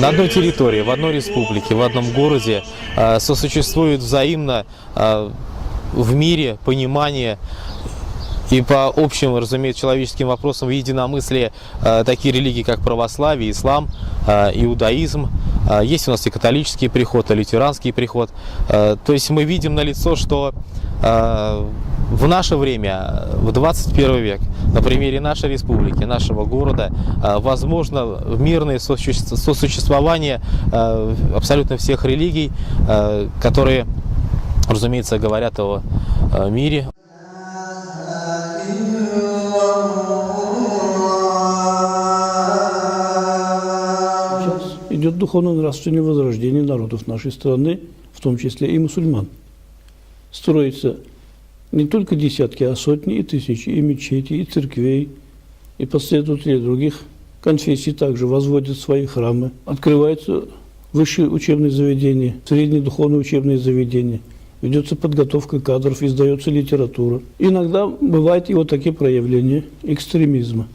на одной территории, в одной республике, в одном городе сосуществуют взаимно в мире понимание и по общим, разумеется, человеческим вопросам в единомыслие такие религии, как православие, ислам, иудаизм. Есть у нас и католический приход, и лютеранский приход. То есть мы видим налицо, что в наше время, в 21 век, на примере нашей республики, нашего города, возможно мирное сосуществование абсолютно всех религий, которые, разумеется, говорят о мире. Идет духовно-нравственное возрождение народов нашей страны, в том числе и мусульман. Строятся не только десятки, а сотни и тысячи и мечетей, и церквей, и последователи других конфессий также возводят свои храмы. Открываются высшие учебные заведения, средние духовные учебные заведения. Ведется подготовка кадров, издается литература. Иногда бывают и вот такие проявления экстремизма,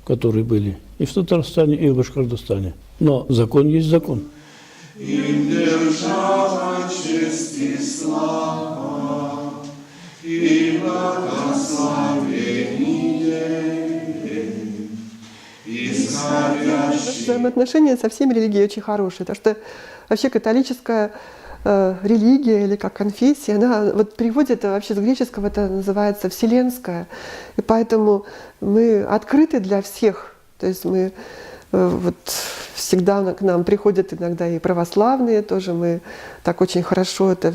которые были и в Татарстане, и в Башкортостане. Но закон есть закон. Им держава, честь и слава, и благословение, исходящие. Взаимоотношения со всеми религиями очень хорошие, потому что вообще католическая религия или как конфессия, она вот переводит вообще с греческого, это называется вселенская, и поэтому мы открыты для всех, то есть мы вот всегда к нам приходят иногда и православные тоже, мы так очень хорошо это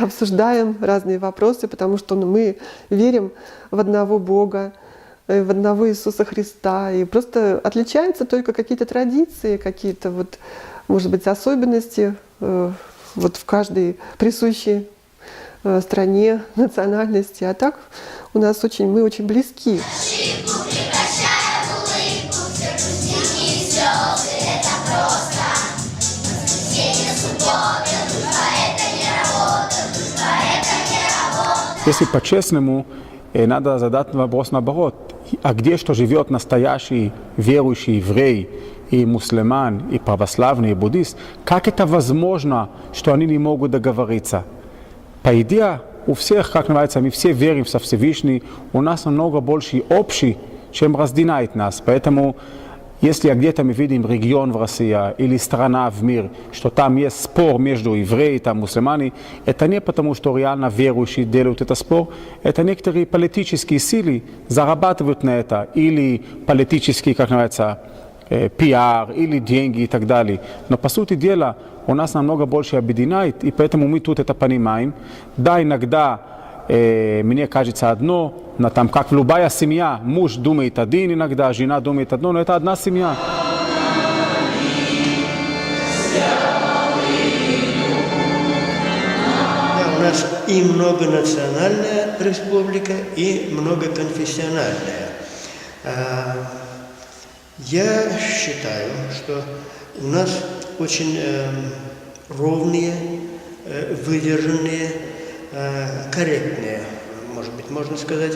обсуждаем, разные вопросы, потому что мы верим в одного Бога, в одного Иисуса Христа, и просто отличаются только какие-то традиции, какие-то вот, может быть, особенности вот в каждой присущей стране, национальности, а так у нас мы очень близки. Если по-честному, надо задать вопрос наоборот. А где что живет настоящий верующий еврей, и мусульман, и православный, и буддист? Как это возможно, что они не могут договориться? По идее, у всех, как называется, мы все верим во Всевышний, у нас намного больше общий, чем разделяет нас. Поэтому, если где-то мы видим регион в России или страна в мире, что там есть спор между евреями и мусульманами, это не потому, что реально верующие делают этот спор, это некоторые политические силы зарабатывают на это, или политические, как называется, пиар, или деньги и так далее. Но по сути дела у нас намного больше объединяет, и поэтому мы тут это понимаем. Да, иногда мне кажется одно, но там как в любая семья, муж думает один иногда, жена думает одно, но это одна семья. У нас и многонациональная республика, и многоконфессиональная. Я считаю, что у нас очень ровные, выдержанные, корректные, может быть, можно сказать,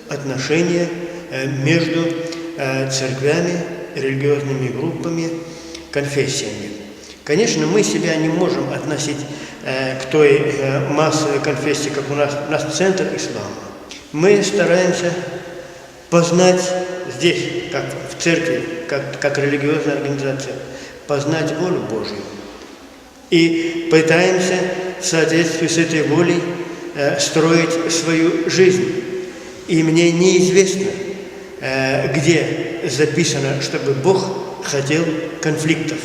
отношения между церквями, религиозными группами, конфессиями. Конечно, мы себя не можем относить к той массовой конфессии, как у нас центр ислама. Мы стараемся познать здесь, как в церкви, как религиозная организация, познать волю Божью. И пытаемся в соответствии с этой волей строить свою жизнь. И мне неизвестно, где записано, чтобы Бог хотел конфликтов.